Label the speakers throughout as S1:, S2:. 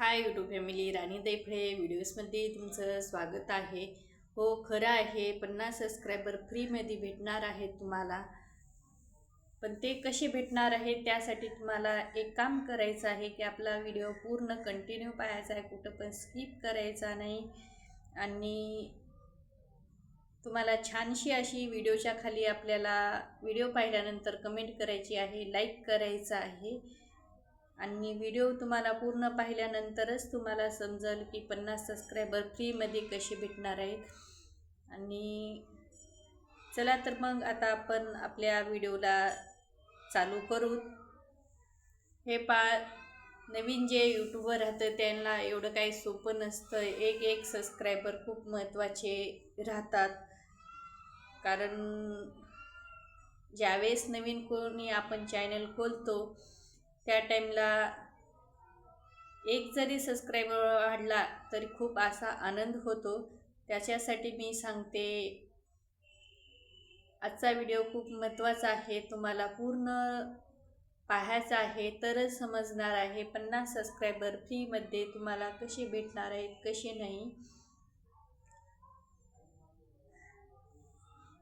S1: Hi YouTube family, राणी दैफळे व्हिडिओजमध्ये तुमचं स्वागत आहे. हो, खरं आहे, 50 सबस्क्रायबर फ्रीमध्ये भेटणार आहेत तुम्हाला. पण ते कसे भेटणार आहे त्यासाठी तुम्हाला एक काम करायचं आहे की आपला व्हिडिओ पूर्ण कंटिन्यू पाहायचा आहे, कुठं पण स्किप करायचा नाही. आणि तुम्हाला छानशी अशी व्हिडिओच्या खाली आपल्याला व्हिडिओ पाहिल्यानंतर कमेंट करायची आहे, लाईक करायचं आहे. आणि व्हिडिओ तुम्हाला पूर्ण पाहिल्यानंतरच तुम्हाला समजेल की 50 सबस्क्रायबर फ्रीमध्ये कसे भेटणार आहेत. आणि चला तर मग आता आपण आपल्या व्हिडिओला चालू करू. हे नवीन जे यूट्यूबर राहतं त्यांना एवढं काही सोपं नसतं. एक सबस्क्रायबर खूप महत्त्वाचे राहतात. कारण ज्यावेळेस नवीन कोणी आपण चॅनल खोलतो त्या टाईमला एक जरी सबस्क्रायबर वाढला तरी खूप असा आनंद होतो. त्याच्यासाठी मी सांगते, आजचा व्हिडिओ खूप महत्त्वाचा आहे, तुम्हाला पूर्ण पाहायचा आहे तरच समजणार आहे 50 सबस्क्रायबर फ्रीमध्ये तुम्हाला कसे भेटणार आहेत, कसे नाही.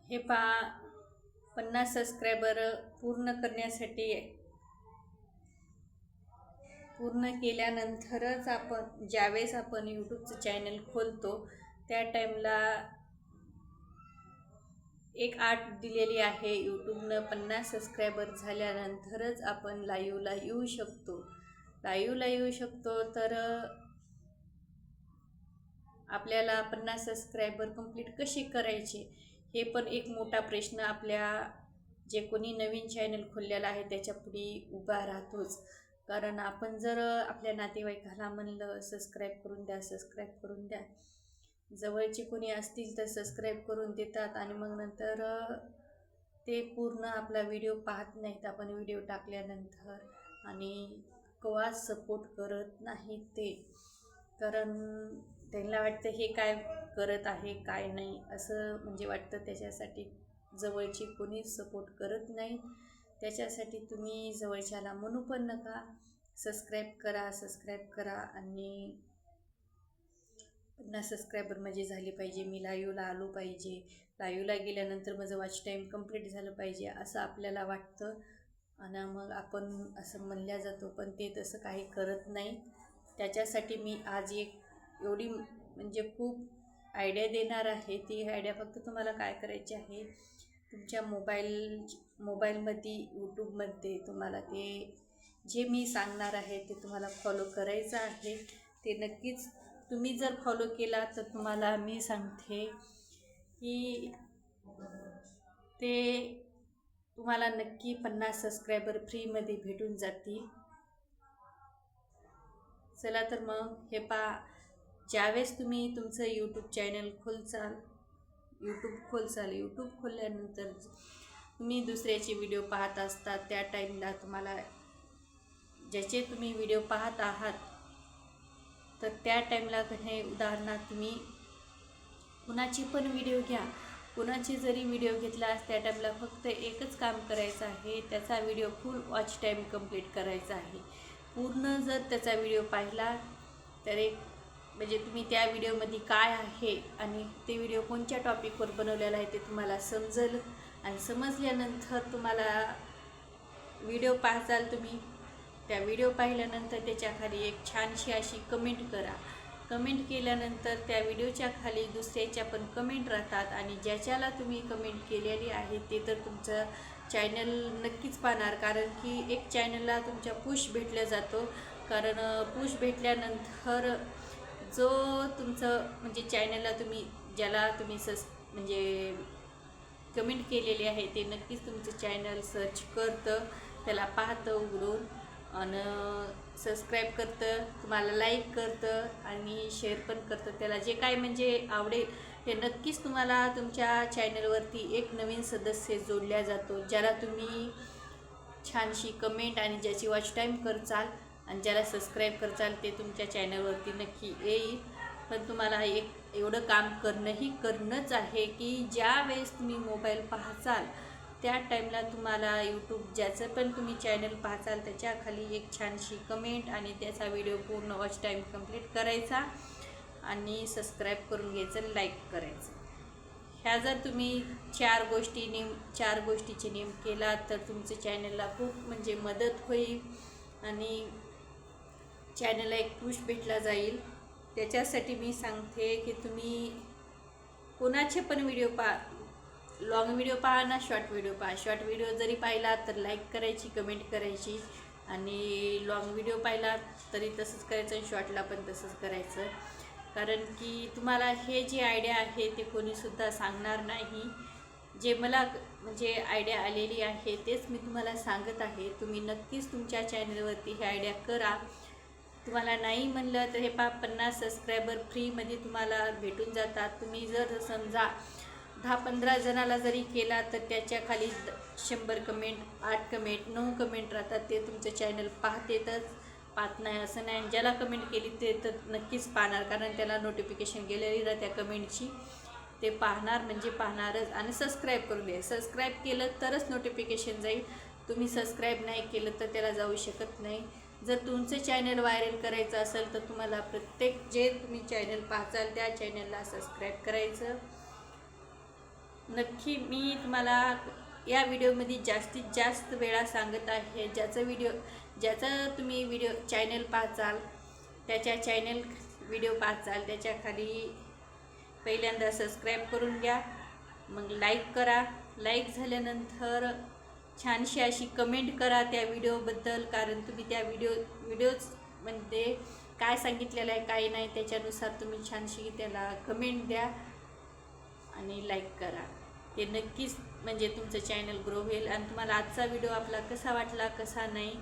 S1: हे 50 सबस्क्रायबर पूर्ण केल्यानंतरच ज्यावेळेस आपण यूट्यूबचं चॅनल खोलतो त्या टाईमला एक आठ दिलेली आहे. यूट्यूबनं 50 सबस्क्रायबर झाल्यानंतरच आपण लाईव्हला येऊ शकतो. तर आपल्याला 50 सबस्क्रायबर कंप्लीट कसे करायचे हे पण एक मोठा प्रश्न आपल्या जे कोणी नवीन चॅनल खोललेला आहे त्याच्या पुढे उभा राहतोच. कारण आपण जर आपल्या नातेवाईकाला म्हणलं सबस्क्राईब करून द्या, जवळचे कोणी असतील तर सबस्क्राईब करून देतात आणि मग नंतर ते पूर्ण आपला व्हिडिओ पाहत नाहीत. आपण व्हिडिओ टाकल्यानंतर आणि केव्हाच सपोर्ट करत नाहीत ते. कारण त्यांना वाटतं हे काय करत आहे काय नाही असं म्हणजे वाटतं. त्याच्यासाठी जवळची कोणीच सपोर्ट करत नाही. त्याच्यासाठी तुम्ही जवळच्याला म्हणू पण नका, सबस्क्राईब करा. आणि 50 सबस्क्रायबर माझे झाले पाहिजे, मी लाईव्हला आलो पाहिजे, लाईव्हला गेल्यानंतर माझं वॉच टाईम कंप्लीट झालं पाहिजे असं आपल्याला वाटतं. आणि मग आपण असं म्हणल्या जातो, पण ते तसं काही करत नाही. त्याच्यासाठी मी आज एक एवढी म्हणजे खूप आयडिया देणार आहे. ती आयडिया फक्त तुम्हाला काय करायची आहे, तुमच्या मोबाईलमध्ये यूट्यूबमध्ये तुम्हाला ते जे मी सांगणार आहे ते तुम्हाला फॉलो करायचं आहे. ते नक्कीच तुम्ही जर फॉलो केला तर तुम्हाला मी सांगते की ते तुम्हाला नक्की 50 सबस्क्रायबर फ्रीमध्ये भेटून जातील. चला तर मग हे ज्यावेळेस तुम्ही तुमचं यूट्यूब चॅनल यूट्यूब खोलल्यानंतर तुम्ही दुसऱ्याचे व्हिडिओ पाहत असतात त्या टाईमला तुम्हाला ज्याचे तुम्ही व्हिडिओ पाहत आहात तर त्या टाईमला उदाहरणार्थ तुम्ही कुणाची पण व्हिडिओ घ्या, कुणाची जरी व्हिडिओ घेतला त्या टाईमला फक्त एकच काम करायचं आहे, त्याचा व्हिडिओ फुल वॉच टाईम कंप्लीट करायचा आहे. पूर्ण जर त्याचा व्हिडिओ पाहिला तर म्हणजे तुम्ही त्या व्हिडिओमध्ये काय आहे आणि ते व्हिडिओ कोणत्या टॉपिकवर बनवलेला आहे ते तुम्हाला समजेल. आणि समजल्यानंतर तुम्हाला व्हिडिओ पाहताल तुम्ही त्या व्हिडिओ पाहिल्यानंतर त्याच्या खाली एक छानशी अशी कमेंट करा. कमेंट केल्यानंतर त्या व्हिडिओच्या खाली दुसऱ्याच्या पण कमेंट राहतात आणि ज्याच्याला तुम्ही कमेंट केलेली आहे ते तर तुमचं चॅनल नक्कीच पाहणार. कारण की एक चॅनलला तुमच्या पुश भेटला जातो. कारण पुश भेटल्यानंतर जो तुमचं म्हणजे चॅनलला ज्याला तुम्ही म्हणजे कमेंट केलेली आहे ते नक्कीच तुमचं चॅनल सर्च करतं, त्याला पाहतं उघडून आणि सबस्क्राईब करतं, तुम्हाला लाईक करतं आणि शेअर पण करतं. त्याला जे काय म्हणजे आवडेल ते नक्कीच तुम्हाला तुमच्या चॅनलवरती एक नवीन सदस्य जोडला जातो, ज्याला तुम्ही छानशी कमेंट आणि ज्याची वॉच टाईम करचाल आणि ज्याला सबस्क्राईब करचाल ते तुमच्या चॅनलवरती नक्की येईल. पण तुम्हाला एवढं काम करणंच आहे की ज्या वेळेस तुम्ही मोबाईल पाहचाल त्या टाईमला तुम्हाला यूट्यूब ज्याचं पण तुम्ही चॅनल पाहताल त्याच्या खाली एक छानशी कमेंट आणि त्याचा व्हिडिओ पूर्ण वॉच टाईम कंप्लीट करायचा आणि सबस्क्राईब करून घ्यायचं, लाईक करायचं. ह्या जर तुम्ही चार गोष्टीचे नियम केला तर तुमच्या चॅनलला खूप म्हणजे मदत होईल आणि चॅनलला एक पुश भेटला जाईल. त्याच्यासाठी मी सांगते की तुम्ही कोणाचे पण व्हिडिओ पहा, लॉंग व्हिडिओ पहा ना शॉर्ट व्हिडिओ पहा. शॉर्ट व्हिडिओ जरी पाहिला तर लाईक करायची, कमेंट करायची आणि लॉंग व्हिडिओ पाहिला तरी तसंच करायचं आणि शॉर्टला पण तसंच करायचं. कारण की तुम्हाला हे जी आयडिया आहे ते कोणीसुद्धा सांगणार नाही. जे मला म्हणजे आयडिया आलेली आहे तेच मी तुम्हाला सांगत आहे. तुम्ही नक्कीच तुमच्या चॅनलवरती हे आयडिया करा. तुम्हाला नाही म्हणलं तर हे 50 सबस्क्रायबर फ्रीमध्ये तुम्हाला भेटून जातात. तुम्ही जर समजा 10-15 जणाला जरी केला तर त्याच्या खाली 100 कमेंट, 8 कमेंट, 9 कमेंट राहतात. ते तुमचं चॅनल पाहत नाही असं नाही. ज्याला कमेंट केली ते तर नक्कीच पाहणार, कारण त्याला नोटिफिकेशन गेलेली राहते त्या कमेंटची. ते पाहणार म्हणजे पाहणारच. आणि सबस्क्राईब करून द्या. सबस्क्राईब केलं तरच नोटिफिकेशन जाईल. तुम्ही सबस्क्राईब नाही केलं तर त्याला जाऊ शकत नाही. जर तुमचं चॅनल व्हायरल करायचं असेल तर तुम्हाला प्रत्येक जे तुम्ही चॅनल पाहताल त्या चॅनलला सबस्क्राईब करायचं. नक्की मी तुम्हाला या व्हिडिओमध्ये जास्तीत जास्त वेळा सांगत आहे, ज्याचा तुम्ही चॅनल पाहताल त्याच्या व्हिडिओ पाहताल त्याच्या खाली पहिल्यांदा सबस्क्राईब करून घ्या, मग लाईक करा. लाईक झाल्यानंतर छानशी अशी कमेंट करा त्या व्हिडिओबद्दल, कारण तुम्ही त्या व्हिडिओमध्ये काय सांगितलेलं आहे काय नाही त्याच्यानुसार तुम्ही छानशी त्याला कमेंट द्या आणि लाईक करा. ते नक्कीच म्हणजे तुमचं चॅनल ग्रो होईल. आणि तुम्हाला आजचा व्हिडिओ आपला कसा वाटला कसा नाही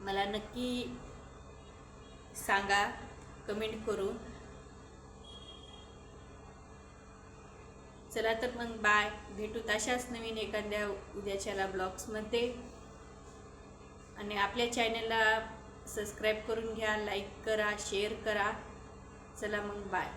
S1: मला नक्की सांगा कमेंट करून. चला तर मग बाय, भेटूत अशाच नवीन एखाद्या उद्याच्याला ब्लॉग्समध्ये. आणि आपल्या चॅनलला सबस्क्राईब करून घ्या, लाईक करा, शेअर करा. चला मग बाय.